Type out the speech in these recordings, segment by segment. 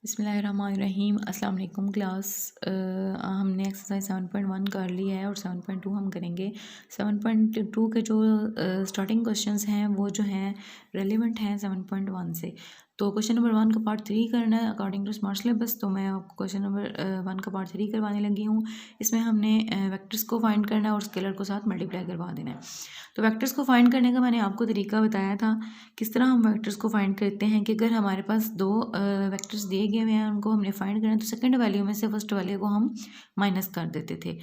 बिस्मिल्लाहिर्रहमानिर्रहीम। अस्सलाम वालेकुम क्लास। हमने एक्सरसाइज 7.1 कर ली है और 7.2 हम करेंगे। 7.2 के जो स्टार्टिंग क्वेश्चंस हैं वो जो हैं रेलिवेंट हैं 7.1 से। तो क्वेश्चन नंबर 1 का पार्ट 3 करना है अकॉर्डिंग टू स्मार्ट सिलेबस। तो मैं आपको क्वेश्चन नंबर 1 का पार्ट 3 करवाने लगी हूँ। इसमें हमने वेक्टर्स को फाइंड करना है और स्केलर को साथ मल्टीप्लाई करवा देना है। तो वेक्टर्स को फाइंड करने का मैंने आपको तरीका बताया था किस तरह हम वेक्टर्स को फाइंड करते हैं कि अगर हमारे पास दो वेक्टर्स दिए गए हैं उनको हमने फाइंड करना है तो सेकंड वैल्यू में से फर्स्ट वैल्यू को हम माइनस कर देते थे।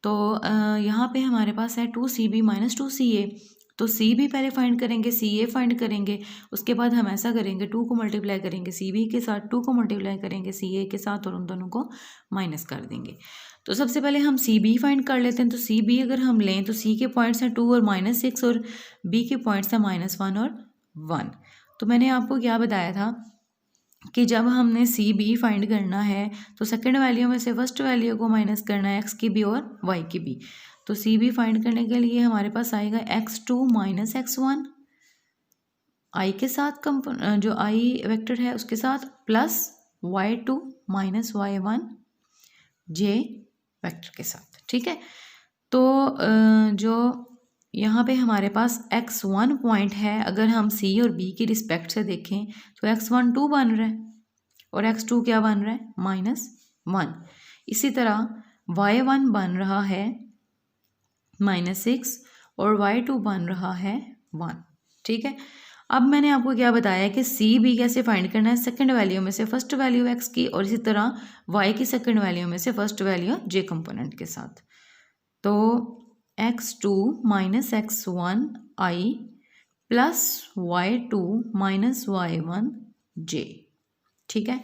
तो यहाँ पे हमारे पास है 2CB माइनस 2CA। तो सी बी पहले फाइंड करेंगे, सी ए फाइंड करेंगे, उसके बाद हम ऐसा करेंगे 2 को मल्टीप्लाई करेंगे सी बी के साथ, 2 को मल्टीप्लाई करेंगे सी ए के साथ और उन दोनों को माइनस कर देंगे। तो सबसे पहले हम सी बी फाइंड कर लेते हैं। तो सी बी अगर हम लें तो सी के पॉइंट्स हैं 2 और -6 और बी के पॉइंट्स हैं -1 और 1। तो मैंने आपको क्या बताया था कि जब हमने सी बी फाइंड करना है तो सेकंड वैल्यू में से फर्स्ट वैल्यू को माइनस करना है, एक्स की भी और वाई की भी। तो सी बी फाइंड करने के लिए हमारे पास आएगा x2 माइनस x1 आई के साथ जो आई वेक्टर है उसके साथ प्लस y2 माइनस y1 जे वेक्टर के साथ। ठीक है। तो जो यहाँ पे हमारे पास x1 पॉइंट है, अगर हम c और b की रिस्पेक्ट से देखें तो x1 2 बन रहा है और x2 क्या बन रहा है -1। इसी तरह y1 बन रहा है -6 और y2 बन रहा है 1। ठीक है। अब मैंने आपको क्या बताया कि सी बी कैसे फाइंड करना है, सेकंड वैल्यू में से फर्स्ट वैल्यू x की और इसी तरह y की सेकंड वैल्यू में से फर्स्ट वैल्यू j कंपोनेंट के साथ। तो x2 minus x1 i plus y2 minus y1 j। ठीक है।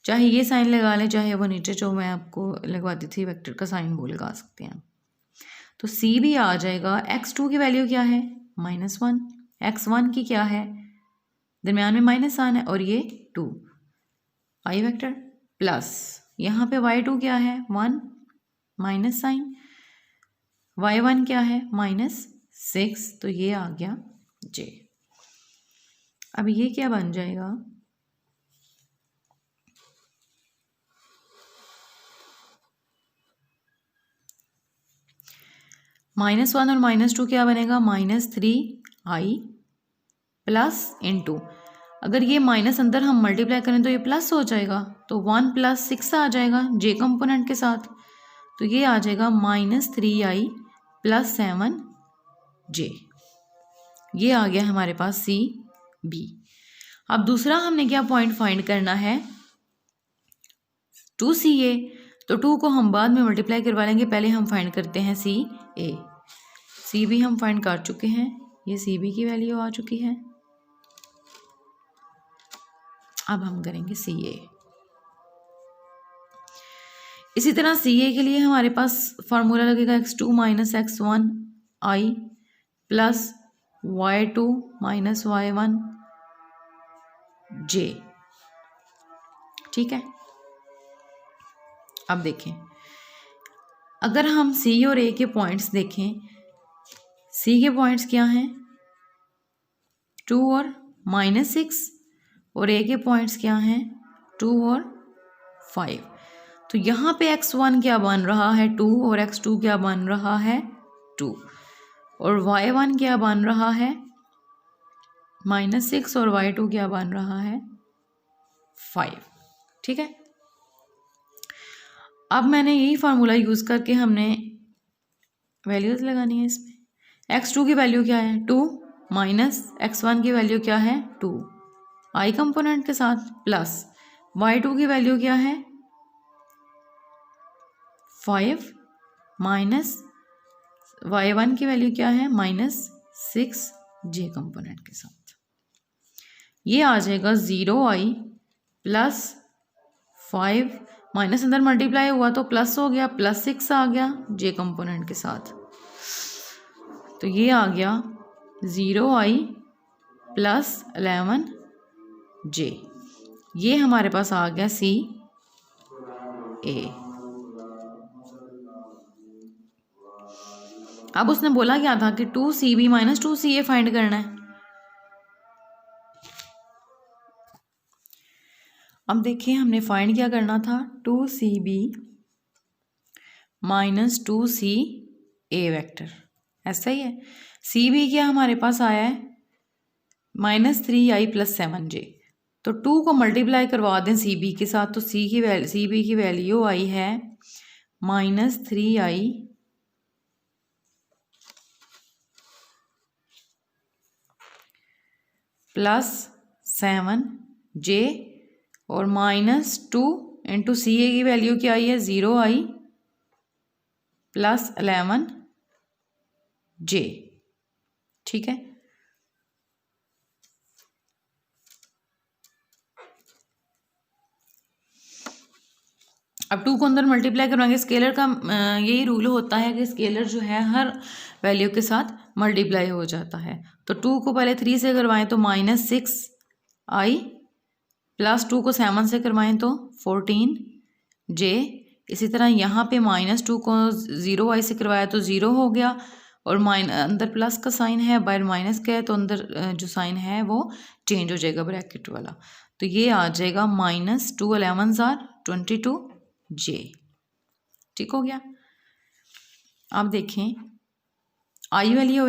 चाहे ये साइन लगा लें चाहे वो नीचे जो मैं आपको लगवाती थी वेक्टर का साइन वो लगा सकते हैं। तो सी भी आ जाएगा। x2 की वैल्यू क्या है -1, x1 की क्या है दरम्यान में माइनस आना है और ये 2 आई वेक्टर प्लस यहाँ पे y2 क्या है 1 माइनस साइन, y1 क्या है -6 तो ये आ गया j। अब ये क्या बन जाएगा -1 और -2 क्या बनेगा -3i प्लस * अगर ये माइनस अंदर हम मल्टीप्लाई करें तो ये प्लस हो जाएगा तो 1 + 6 आ जाएगा j कंपोनेंट के साथ। तो ये आ जाएगा -3i + 7j। ये आ गया हमारे पास सी बी। अब दूसरा हमने क्या पॉइंट फाइंड करना है 2CA। तो 2 को हम बाद में मल्टीप्लाई करवा लेंगे, पहले हम फाइंड करते हैं CA। सी बी हम फाइंड कर चुके हैं, ये सी बी की वैल्यू आ चुकी है। अब हम करेंगे CA। इसी तरह CA के लिए हमारे पास फार्मूला लगेगा x2 minus x1 i plus y2 minus y1 j। ठीक है। अब देखें अगर हम C और A के पॉइंट्स देखें, C के पॉइंट्स क्या हैं 2 और -6 और A के पॉइंट्स क्या हैं 2 और 5। तो यहाँ पे x1 क्या बन रहा है 2 और x2 क्या बन रहा है 2 और y1 क्या बन रहा है -6 और y2 क्या बन रहा है 5। ठीक है। अब मैंने यही फार्मूला यूज़ करके हमने वैल्यूज़ लगानी है इसमें। x2 की वैल्यू क्या है 2 माइनस x1 की वैल्यू क्या है 2 आई कंपोनेंट के साथ प्लस y2 की वैल्यू क्या है 5 माइनस y1 की वैल्यू क्या है -6 j कंपोनेंट के साथ। ये आ जाएगा 0i प्लस 5 माइनस अंदर मल्टीप्लाई हुआ तो प्लस हो गया +6 आ गया j कंपोनेंट के साथ। तो ये आ गया 0i प्लस 11j। ये हमारे पास आ गया CA। अब उसने बोला क्या था कि 2CB माइनस 2CA फाइंड करना है। अब देखिए हमने फाइंड क्या करना था, 2CB माइनस 2CA वेक्टर, ऐसा ही है। CB क्या हमारे पास आया है -3i + 7j, तो 2 को मल्टीप्लाई करवा दें CB के साथ, तो CB की वैल्यू आई है -3i + 7j और -2 इंटू CA की वैल्यू क्या आई है 0i + 11j, ठीक है। अब 2 को अंदर मल्टीप्लाई करवाएंगे, स्केलर का यही रूल होता है कि स्केलर जो है हर वैल्यू के साथ मल्टीप्लाई हो जाता है। तो 2 को पहले 3 से करवाएं तो -6i + 2 को 7 से करवाएं तो 14j। इसी तरह यहाँ पे -2 को 0i से करवाया तो 0 हो गया, और अंदर प्लस का साइन है, बाहर माइनस का है, तो अंदर जो साइन है वो चेंज हो जाएगा ब्रैकेट वाला, तो ये आ जाएगा -2 11s are 22j, ठीक हो गया। अब देखें आई वाली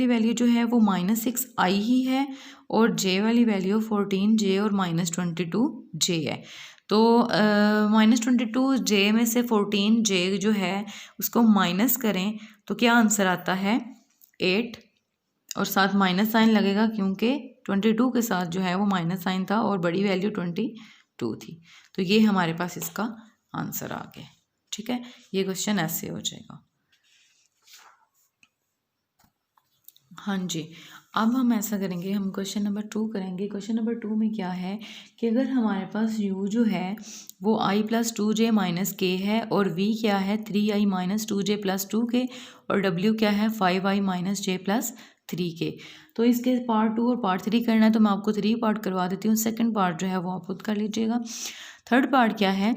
वैल्यू जो है वो -6i ही है, और j वाली वैल्यू 14j और -22j है। तो -22j में से 14j जो है उसको माइनस करें तो क्या आंसर आता है 8, और साथ माइनस साइन लगेगा क्योंकि 22 के साथ जो है वो माइनस साइन था और बड़ी वैल्यू 22 थी, तो ये हमारे पास इसका आंसर आ गया, ठीक है। ये क्वेश्चन ऐसे हो जाएगा। हाँ जी, अब हम ऐसा करेंगे, हम क्वेश्चन नंबर 2 करेंगे। क्वेश्चन नंबर 2 में क्या है कि अगर हमारे पास u जो है वो i + 2j - k है, और v क्या है 3i - 2j + 2k, और w क्या है 5i - j + 3k। तो इसके पार्ट 2 और पार्ट 3 करना है, तो मैं आपको 3 पार्ट करवा देती हूँ, सेकंड पार्ट जो है वो आप खुद कर लीजिएगा। थर्ड पार्ट क्या है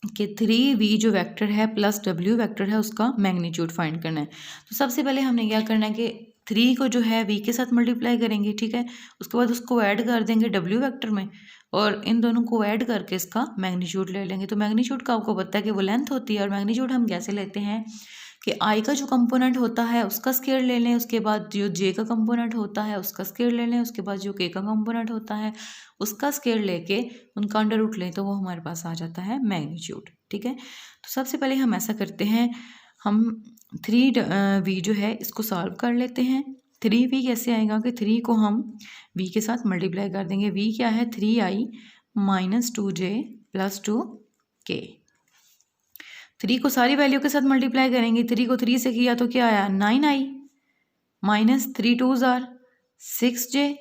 कि 3v जो वेक्टर है प्लस w वेक्टर है उसका मैग्नीट्यूड फाइंड करना है। तो सबसे पहले हमने क्या करना है कि 3 को जो है v के साथ मल्टीप्लाई करेंगे, ठीक है। उसके बाद उसको ऐड कर देंगे w वेक्टर में, और इन दोनों को ऐड करके इसका मैग्नीट्यूड ले लेंगे। तो मैग्नीट्यूड का आपको पता है कि वो लेंथ होती है, और मैग्नीट्यूड हम कैसे लेते हैं कि i का जो कंपोनेंट होता है उसका स्क्वायर ले लें, उसके बाद जो j का कंपोनेंट होता है उसका स्क्वायर ले लें, उसके बाद जो k का कंपोनेंट होता है उसका स्क्वायर लेके उनका अंडर रूट लें, तो वो हमारे पास आ जाता है मैग्नीट्यूड, ठीक है। तो सबसे पहले हम ऐसा करते हैं, हम 3v जो है इसको सॉल्व कर लेते हैं। 3v कैसे आएगा कि 3 को हम v के साथ मल्टीप्लाई कर देंगे। v क्या है 3i - 2j + 2k। 3 को सारी वैल्यू के साथ मल्टीप्लाई करेंगे। 3 को 3 से किया तो क्या आया 9i - 3 2s are 6j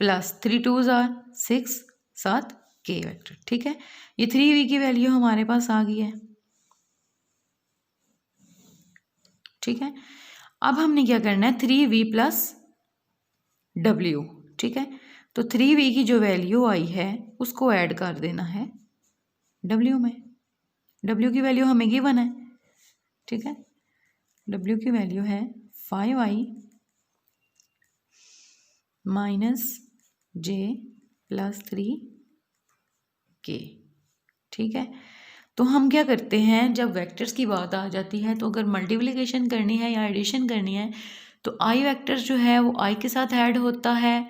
+ 3 2s are 6 साथ k वेक्टर, ठीक है। ये 3v की वैल्यू हमारे पास आ गई है, ठीक है। अब हमने क्या करना है 3v + w, ठीक है। तो 3v की जो वैल्यू आई है उसको ऐड कर देना है w में। w की वैल्यू हमें गिवन है, ठीक है। w की वैल्यू है 5i - j + 3k, ठीक है। तो हम क्या करते हैं, जब वेक्टर्स की बात आ जाती है तो अगर मल्टीप्लिकेशन करनी है या एडिशन करनी है तो i वेक्टर जो है वो i के साथ ऐड होता है,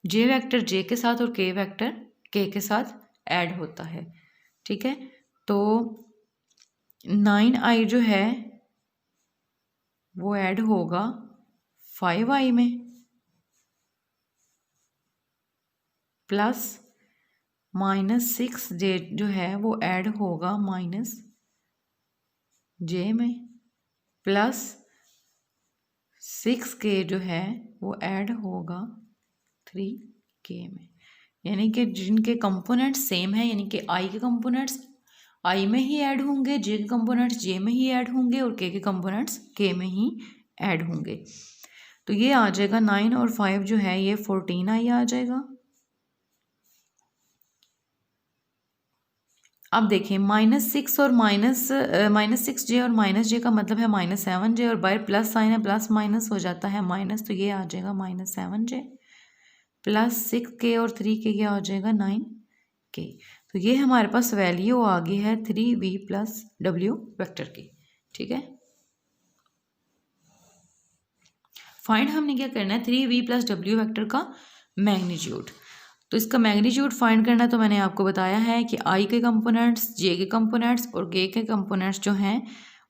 j वेक्टर j के साथ, और k वेक्टर k के साथ ऐड होता है, ठीक है। तो 9i जो है वो ऐड होगा 5i में, प्लस -6j जो है वो ऐड होगा -j में, प्लस 6k जो है वो ऐड होगा 3k में। यानी कि जिनके कंपोनेंट्स सेम है, यानी कि i के कंपोनेंट्स i में ही ऐड होंगे, j के कंपोनेंट्स j में ही ऐड होंगे, और k के कंपोनेंट्स k में ही ऐड होंगे। तो ये आ जाएगा 9 और 5 जो है ये 14i आ जाएगा। अब देखें -6 और -6j और -j का मतलब है -7j, और बाहर प्लस साइन है, प्लस माइनस हो जाता है माइनस, तो ये आ जाएगा -7j, प्लस 6k और 3k क्या हो जाएगा 9k। के। तो ये हमारे पास वैल्यू आ गई है 3v प्लस w वेक्टर की। ठीक है, फाइंड हमने क्या करना है 3v प्लस w वेक्टर का मैग्नीट्यूड। तो इसका मैग्नीट्यूड फाइंड करना है, तो मैंने आपको बताया है कि i के कंपोनेंट्स, j के कंपोनेंट्स और k के कंपोनेंट्स जो हैं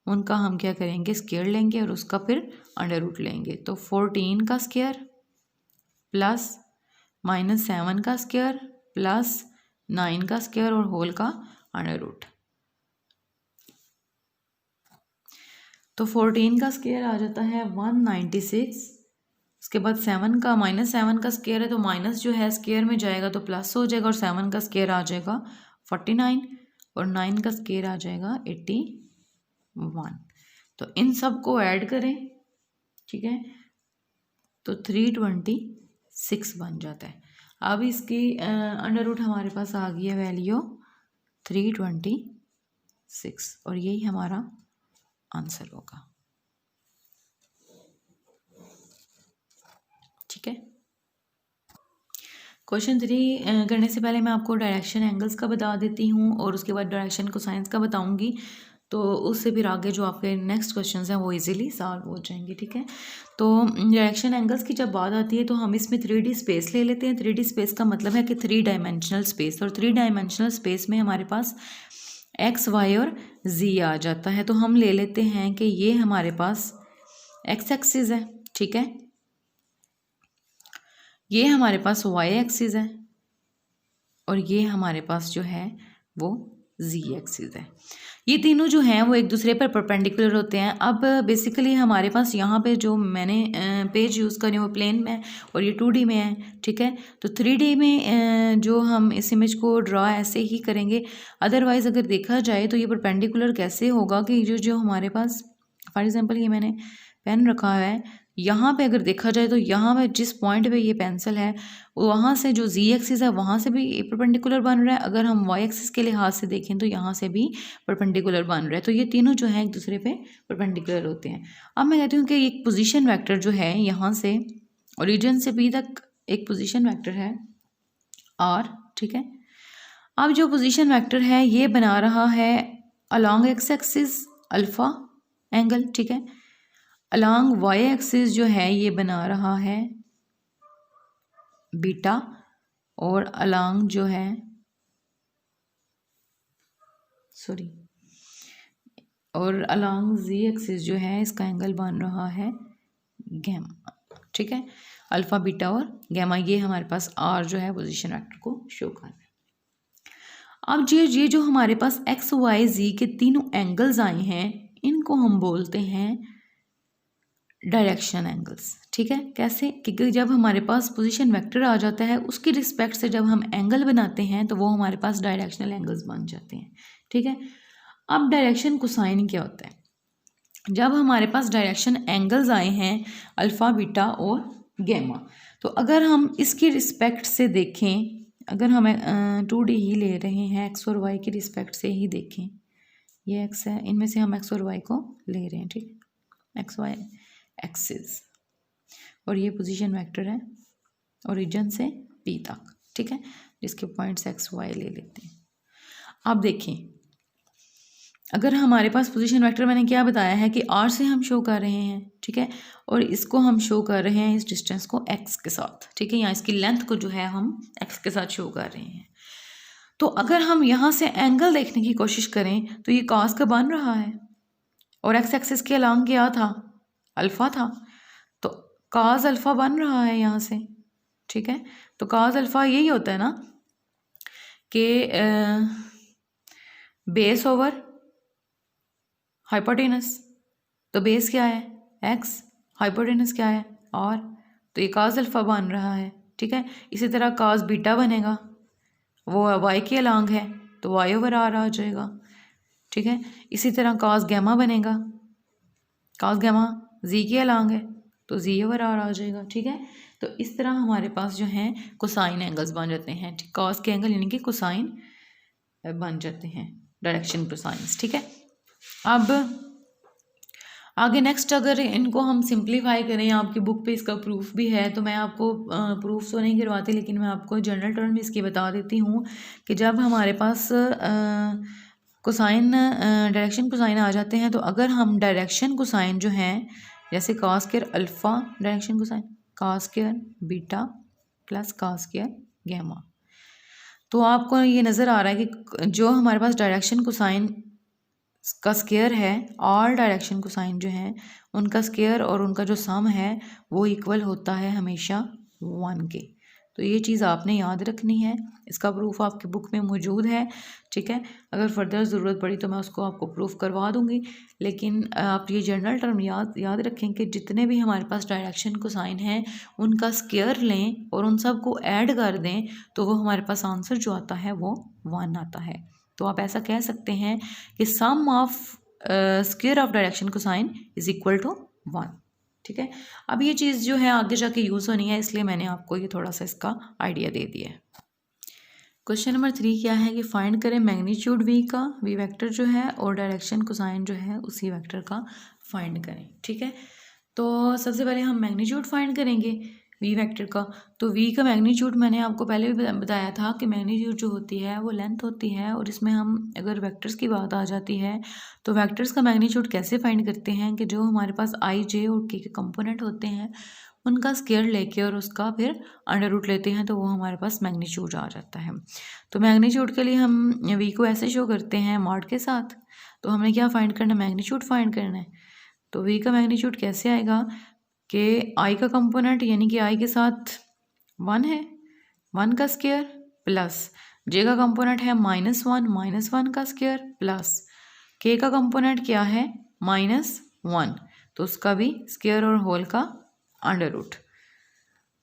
उनका हम क्या करेंगे, स्क्वायर लेंगे और उसका फिर अंडर रूट लेंगे। तो 14 का स्क्वायर प्लस -7 का स्क्वायर प्लस 9 का स्क्वायर और होल का अंडर रूट। तो 14 का स्क्वायर आ जाता है 196। उसके बाद 7 का -7 का स्क्वायर है, तो माइनस जो है स्क्वायर में जाएगा तो प्लस हो जाएगा और 7 का स्क्वायर आ जाएगा 49 और 9 का स्क्वायर आ जाएगा 81। तो इन सब को ऐड करें, ठीक है, तो 326 बन जाता है। अब इसकी अंडर रूट हमारे पास आ गई है वैल्यू 326 और यही हमारा आंसर होगा। ठीक है, क्वेश्चन 3 करने से पहले मैं आपको डायरेक्शन एंगल्स का बता देती हूँ और उसके बाद डायरेक्शन कोसाइंस का बताऊँगी, तो उससे फिर आगे जो आपके नेक्स्ट क्वेश्चंस हैं वो इजीली सॉल्व हो जाएंगे। ठीक है, तो डायरेक्शन एंगल्स की जब बात आती है तो हम इसमें 3D स्पेस ले लेते हैं। 3D स्पेस का मतलब है कि 3 डायमेंशनल स्पेस, और 3 डायमेंशनल स्पेस में हमारे पास x, y और z आ जाता है। तो हम ले लेते हैं कि ये हमारे पास x एक्सिस है, ठीक है, ये हमारे पास y एक्सिस है और ये हमारे पास जो है वो z एक्सिस है। ये तीनों जो हैं वो एक दूसरे पर परपेंडिकुलर होते हैं। अब बेसिकली हमारे पास यहाँ पे जो मैंने पेज यूज़ करें वो प्लेन में और ये 2D में है। ठीक है, तो 3D में जो हम इस इमेज को ड्रा ऐसे ही करेंगे। अदरवाइज़ अगर देखा जाए तो ये परपेंडिकुलर कैसे होगा कि जो हमारे पास फॉर एग्जांपल ये मैंने पेन रखा है, यहाँ पे अगर देखा जाए तो यहाँ पे जिस पॉइंट पे ये पेंसिल है वहाँ से जो z एक्सिस है वहाँ से भी परपेंडिकुलर बन रहा है। अगर हम y एक्सिस के लिहाज से देखें तो यहाँ से भी परपेंडिकुलर बन रहा है। तो ये तीनों जो हैं एक दूसरे पे परपेंडिकुलर होते हैं। अब मैं कहती हूँ कि एक पोजीशन वेक्टर जो है यहाँ से ओरिजिन से b तक एक पोजीशन वेक्टर है r। ठीक है, अब जो पोजीशन वेक्टर है ये बना रहा है along x axis alpha angle. ठीक है, अलॉन्ग y एक्सिस जो है ये बना रहा है बीटा और अलॉन्ग जो है और अलॉन्ग z एक्सिस जो है इसका एंगल बन रहा है गैमा। ठीक है, अल्फा बीटा और गैमा, ये हमारे पास r जो है पोजीशन वेक्टर को शो कर रहा है। अब ये जो हमारे पास x y z के तीनों एंगल्स आए हैं इनको हम बोलते हैं डायरेक्शन एंगल्स। ठीक है, कैसे, क्योंकि जब हमारे पास पोजीशन वेक्टर आ जाता है उसकी रिस्पेक्ट से जब हम एंगल बनाते हैं तो वो हमारे पास डायरेक्शनल एंगल्स बन जाते हैं। ठीक है, अब डायरेक्शन कोसाइन क्या होता है, जब हमारे पास डायरेक्शन एंगल्स आए हैं अल्फा बीटा और गैमा, तो अगर हम इसकी रिस्पेक्ट से देखें, अगर हम 2D ही ले रहे हैं x और y की रिस्पेक्ट से ही देखें, ये x है, इनमें से हम x और y को ले रहे हैं। ठीक है, x y एक्सिस और ये पोजीशन वेक्टर है ओरिजिन से P तक। ठीक है, जिसके पॉइंट्स x y ले लेते हैं। अब देखें, अगर हमारे पास पोजीशन वेक्टर मैंने क्या बताया है कि r से हम शो कर रहे हैं। ठीक है, और इसको हम शो कर रहे हैं इस डिस्टेंस को x के साथ। ठीक है, यहाँ इसकी लेंथ को जो है हम x के साथ शो कर रहे हैं। तो अगर हम यहाँ से एंगल देखने की कोशिश करें तो ये cos का बन रहा है और x एक्सिस के अलॉन्ग क्या था, अल्फा था, तो cos अल्फा बन रहा है यहाँ से। ठीक है, तो cos अल्फा यही होता है ना कि बेस ओवर हाइपोटेनस, तो बेस क्या है x, हाइपोटेनस क्या है r, तो ये cos अल्फा बन रहा है। ठीक है, इसी तरह cos बीटा बनेगा, वो y के अलॉन्ग है तो y ओवर r आ जाएगा। ठीक है, इसी तरह cos गैमा बनेगा, cos गैमा z के अलॉन्ग है तो z ओवर r आ जाएगा। ठीक है, तो इस तरह हमारे पास जो हैं कोसाइन एंगल्स बन जाते हैं। ठीक, cos के एंगल यानी कि कोसाइन बन जाते हैं, डायरेक्शन कोसाइंस। ठीक है, अब आगे नेक्स्ट अगर इनको हम सिंप्लीफाई करें, आपकी बुक पे इसका प्रूफ भी है, तो मैं आपको प्रूफ तो नहीं करवाती, लेकिन मैं आपको जनरल टर्म इसकी बता देती हूँ कि जब हमारे पास कोसाइन डायरेक्शन कोसाइन आ जाते हैं, तो अगर हम डायरेक्शन कोसाइन जो हैं, जैसे cos square alpha direction cosine, cos square beta plus cos square gamma, तो आपको ये नज़र आ रहा है कि जो हमारे पास डायरेक्शन कोसाइन का स्केयर है, ऑल डायरेक्शन कोसाइन जो है उनका स्केयर और उनका जो सम है वो इक्वल होता है हमेशा 1 के। तो ये चीज़ आपने याद रखनी है, इसका प्रूफ आपकी बुक में मौजूद है, ठीक है। अगर फर्दर ज़रूरत पड़ी तो मैं उसको आपको प्रूफ करवा दूँगी, लेकिन आप ये जनरल टर्म याद रखें कि जितने भी हमारे पास डायरेक्शन कोसाइन हैं उनका स्केयर लें और उन सब को ऐड कर दें, तो वो हमारे पास आंसर जो आता है वो 1 आता है। तो आप ऐसा कह सकते हैं कि sum of square of direction cosine is equal to 1, ठीक है। अब ये चीज़ जो है आगे जाके यूज़ होनी है, इसलिए मैंने आपको ये थोड़ा सा इसका आइडिया दे दिया है। क्वेश्चन नंबर 3 क्या है कि फाइंड करें मैग्नीट्यूड वी का, वी वेक्टर जो है, और डायरेक्शन कोसाइन जो है उसी वेक्टर का फाइंड करें, ठीक है। तो सबसे पहले हम मैग्नीट्यूड फाइंड करेंगे वी वेक्टर का। तो वी का मैग्नीट्यूड मैंने आपको पहले भी बताया था कि मैग्नीट्यूड जो होती है वो लेंथ होती है, और इसमें हम अगर वेक्टर्स की बात आ जाती है तो वेक्टर्स का मैग्नीट्यूड कैसे फाइंड करते हैं कि जो हमारे पास आई जे और के कंपोनेंट होते हैं उनका स्केयर लेके और उसका फिर अंडर रूट लेते हैं, तो वो हमारे पास मैग्नीट्यूड आ जाता है। तो मैग्नीट्यूड के लिए हम वी को ऐसे शो करते हैं मॉड के साथ। तो हमने क्या फाइंड करना है, मैग्नीट्यूड फाइंड करना है। तो वी का मैग्नीट्यूड कैसे आएगा कि आई का कंपोनेंट यानी कि आई के साथ 1 है, 1 का स्केयर प्लस जे का कंपोनेंट है -1 का स्केयर प्लस के का कंपोनेंट क्या है -1, तो उसका भी स्केयर और होल का अंडर रूट।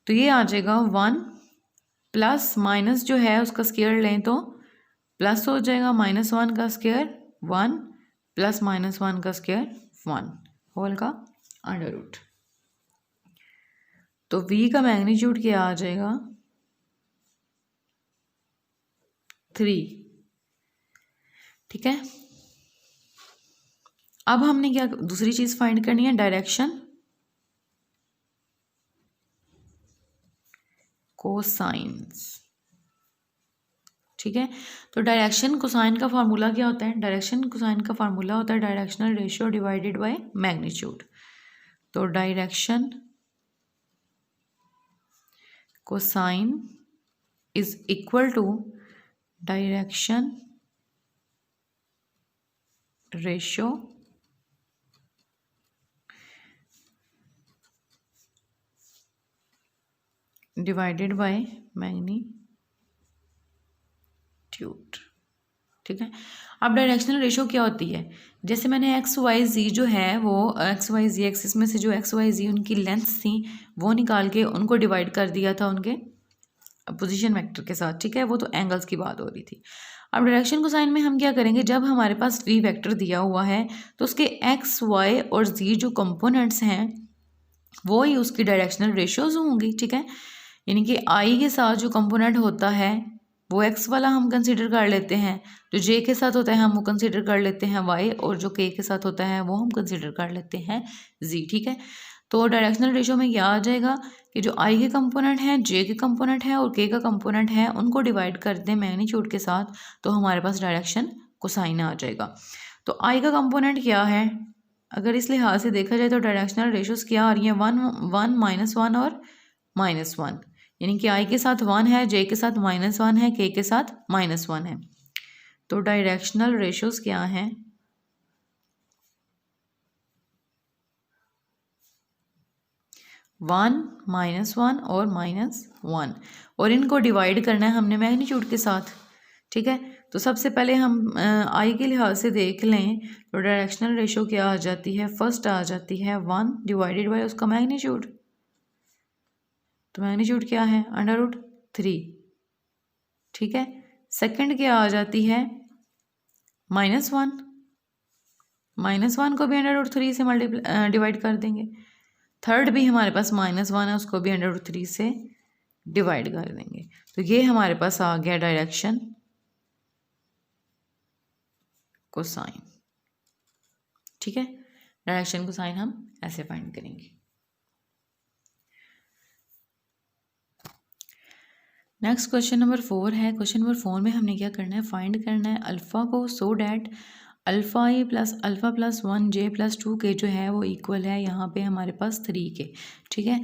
तो ये आ जाएगा 1 प्लस माइनस जो है उसका स्केयर लें तो प्लस हो जाएगा, -1 का स्केयर 1 प्लस -1 का स्केयर 1 होल का अंडर रूट। तो v का मैग्नीट्यूड क्या आ जाएगा 3, ठीक है। अब हमने क्या दूसरी चीज फाइंड करनी है, डायरेक्शन कोसाइंस, ठीक है। तो डायरेक्शन कोसाइन का फार्मूला क्या होता है, डायरेक्शन कोसाइन का फार्मूला होता है directional ratio divided by magnitude. तो direction cosine is equal to direction ratio divided by magnitude, ठीक है। अब डायरेक्शनल रेशियो क्या होती है, जैसे मैंने एक्स वाई जी जो है वो एक्स वाई जी एक्सिस में से जो एक्स वाई जी उनकी लेंथ थी वो निकाल के उनको डिवाइड कर दिया था उनके पोजीशन वेक्टर के साथ, ठीक है। वो तो एंगल्स की बात हो रही थी। अब डायरेक्शन कोसाइन में हम क्या करेंगे, जब हमारे पास वी वेक्टर दिया हुआ है तो उसके एक्स वाई और जी जो कंपोनेंट्स हैं वो ही उसकी डायरेक्शनल रेशियोज होंगी, ठीक है। यानी कि आई के साथ जो कंपोनेंट होता है वो एक्स वाला हम कंसीडर कर लेते हैं, जो जे के साथ होता है हम वो कंसीडर कर लेते हैं वाई, और जो के साथ होता है वो हम कंसीडर कर लेते हैं जी, ठीक है। तो डायरेक्शनल रेशियो में क्या आ जाएगा कि जो आई के कंपोनेंट हैं, जे के कंपोनेंट है और के का कंपोनेंट है उनको डिवाइड कर दें मैग्नीट्यूड के साथ, तो हमारे पास डायरेक्शन कोसाइन आ जाएगा। तो आई का कंपोनेंट क्या है, अगर इस लिहाज से देखा जाए तो डायरेक्शनल रेशियोज क्या आ रही हैं 1 1 -1 और -1, यानी कि आई के साथ 1 है, जे के साथ -1 है, के साथ -1 है। तो डायरेक्शनल रेशियोज क्या हैं 1 -1 और -1, और इनको डिवाइड करना है हमने मैग्नीट्यूड के साथ, ठीक है। तो सबसे पहले हम आई के लिहाज से देख लें तो डायरेक्शनल रेशियो क्या आ जाती है, फर्स्ट आ जाती है 1 डिवाइडेड बाय उसका मैग्नीट्यूड, तो मैग्नीट्यूड क्या है √3, ठीक है। सेकंड क्या आ जाती है -1, -1 को भी √3 से डिवाइड कर देंगे। थर्ड भी हमारे पास -1 है, उसको भी √3 से डिवाइड कर देंगे। तो ये हमारे पास आ गया डायरेक्शन कोसाइन, ठीक है। डायरेक्शन को साइन हम ऐसे फाइंड करेंगे। नेक्स्ट क्वेश्चन नंबर 4 है। क्वेश्चन नंबर 4 में हमने क्या करना है, फाइंड करना है अल्फ़ा को so that alpha A plus alpha plus 1 J plus 2 के जो है वो इक्वल है यहाँ पे हमारे पास 3 के। ठीक है,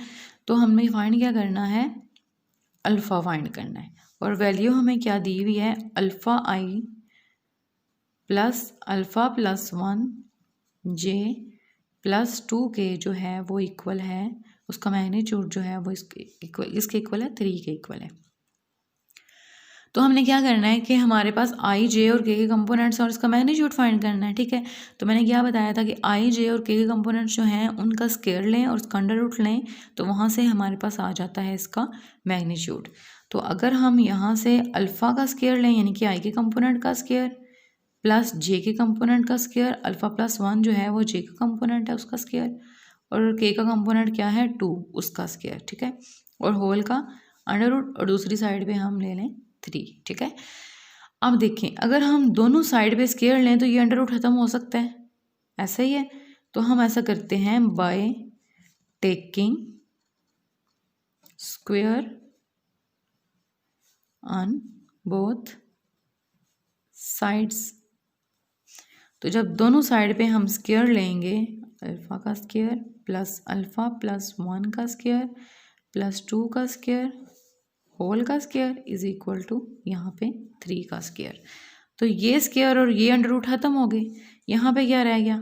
तो हमें फाइंड क्या करना है, अल्फ़ा फाइंड करना है और वैल्यू हमें क्या दी हुई है, अल्फ़ा आई प्लस अल्फ़ा प्लस 1 जे प्लस 2 के जो है वो इक्वल है, उसका मैग्नीट्यूड जो है वो इसके इक्वल है, 3 के इक्वल है। तो हमने क्या करना है कि हमारे पास आई जे और के कंपोनेंट्स और इसका मैग्नीट्यूड फाइंड करना है। ठीक है, तो मैंने क्या बताया था कि आई जे और के कंपोनेंट्स जो हैं उनका स्क्वायर लें और उसका अंडर रूट लें, तो वहाँ से हमारे पास आ जाता है इसका मैग्नीट्यूड। तो अगर हम यहाँ से अल्फ़ा का स्क्वायर लें यानी कि आई के कंपोनेंट का स्क्वायर प्लस जे के कंपोनेंट का स्क्वायर, अल्फ़ा प्लस 1 जो है वो जे का कंपोनेंट है उसका स्क्वायर और के का कंपोनेंट क्या है 2 उसका स्क्वायर। ठीक है, और होल का अंडर रूट और दूसरी साइड पे हम ले लें 3। ठीक है, अब देखें अगर हम दोनों साइड पे स्क्वायर लें तो ये अंडर रूट खत्म हो सकता है, ऐसा ही है। तो हम ऐसा करते हैं by taking square on both sides. तो जब दोनों साइड पे हम स्क्वायर लेंगे, अल्फ़ा का स्क्वायर प्लस अल्फ़ा प्लस 1 का स्क्वायर प्लस 2 का स्क्वायर होल का स्क्वायर इज इक्वल टू यहाँ पे 3 का स्क्वायर। तो ये स्क्वायर और ये अंडर रूट खत्म हो गए, यहाँ पे क्या रह गया,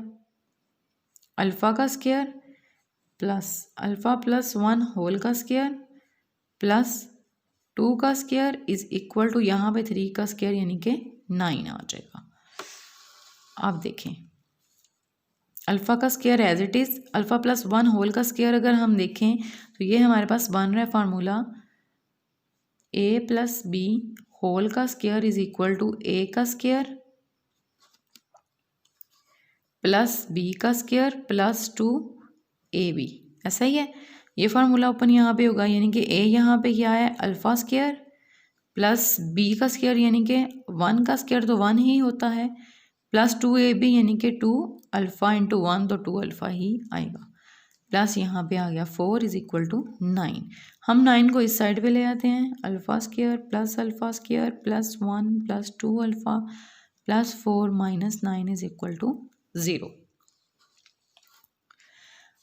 अल्फ़ा का square plus alpha plus 1 whole का स्क्वायर प्लस 2 का स्क्वायर इज इक्वल टू यहाँ पे 3 का स्क्वायर यानी कि 9 आ जाएगा। आप देखें अल्फ़ा का square as it is, alpha plus 1 whole का स्क्वायर अगर हम देखें तो ये हमारे पास बन रहा है फार्मूला ए प्लस बी होल का स्क्वायर इज इक्वल टू ए का स्क्वायर प्लस बी का स्क्वायर प्लस 2 ए बी, ऐसा ही है। ये फार्मूला ओपन यहाँ पे होगा यानी कि ए यहाँ पे क्या है अल्फ़ा स्क्वायर प्लस बी का स्क्वायर यानी कि 1 का स्क्वायर तो 1 ही होता है प्लस 2 ए बी यानी कि 2 अल्फ़ा इंटू 1 तो 2 अल्फ़ा ही आएगा प्लस यहाँ पे आ गया 4 इज इक्वल टू 9। हम 9 को इस साइड पे ले आते हैं, alpha square plus 1 plus 2 alpha plus 4 minus 9 is equal to 0।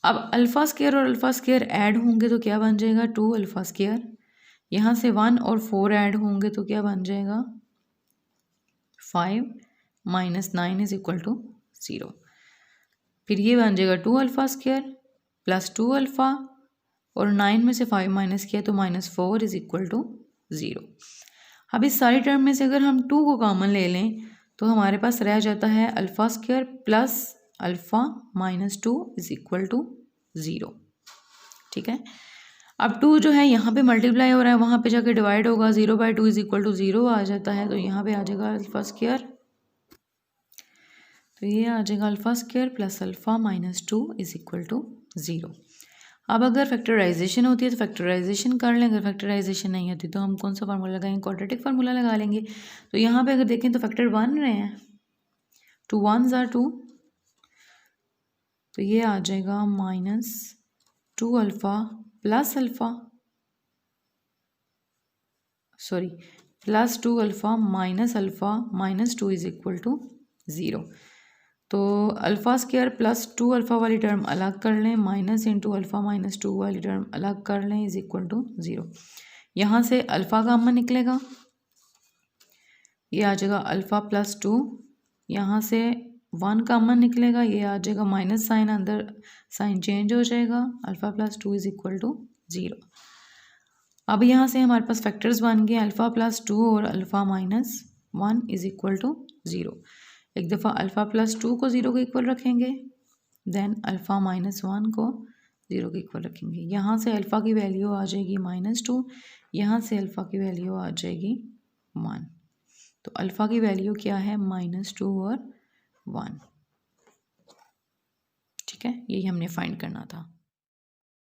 अब अल्फ़ा स्क्वायर और अल्फ़ा स्क्वायर ऐड होंगे तो क्या बन जाएगा 2 अल्फ़ा स्क्वायर, यहाँ से 1 और 4 ऐड होंगे तो क्या बन जाएगा 5 माइनस 9 इज इक्वल टू 0। फिर ये बन जाएगा 2 अल्फ़ा स्क्वायर प्लस 2 अल्फ़ा और 9 में से 5 माइनस किया तो माइनस 4 इज इक्वल टू 0। अब इस सारी टर्म में से अगर हम 2 को कॉमन ले लें तो हमारे पास रह जाता है alpha square plus alpha minus 2 is equal to 0। ठीक है, अब 2 जो है यहाँ पे मल्टीप्लाई हो रहा है, वहाँ पे जाके डिवाइड होगा, 0/2 इज इक्वल टू 0 आ जाता है, तो यहाँ पे आ जाएगा अल्फ़ा स्क्वायर, तो ये आ जाएगा alpha square plus alpha minus 2 is equal to 0। अब अगर फैक्टराइजेशन होती है तो फैक्टराइजेशन कर लें, अगर फैक्टराइजेशन नहीं होती तो हम कौन सा फार्मूला लगाएंगे, क्वाड्रेटिक फार्मूला लगा लेंगे। तो यहाँ पे अगर देखें तो फैक्टर बन रहे हैं, 2 1s are 2, तो ये आ जाएगा minus 2 alpha plus alpha plus 2 alpha minus 2 is equal to 0। तो अल्फ़ा स्क्वायर प्लस 2 अल्फ़ा वाली टर्म अलग कर लें, माइनस इंटू अल्फ़ा माइनस 2 वाली टर्म अलग कर लें इज इक्वल टू 0। यहाँ से अल्फ़ा कॉमन निकलेगा, ये आ जाएगा अल्फ़ा प्लस 2, यहाँ से 1 कॉमन निकलेगा, ये आ जाएगा माइनस साइन, अंदर साइन चेंज हो जाएगा, alpha plus 2 is equal to 0। अब यहाँ से हमारे पास फैक्टर्स बन गए अल्फ़ा प्लस 2 और alpha minus 1 is equal to 0। एक दफ़ा अल्फ़ा प्लस 2 को 0 के इक्वल रखेंगे, देन अल्फ़ा माइनस 1 को 0 के इक्वल रखेंगे। यहाँ से अल्फ़ा की वैल्यू आ जाएगी -2, यहाँ से अल्फ़ा की वैल्यू आ जाएगी 1। तो अल्फ़ा की वैल्यू क्या है -2 और 1। ठीक है, यही हमने फाइंड करना था।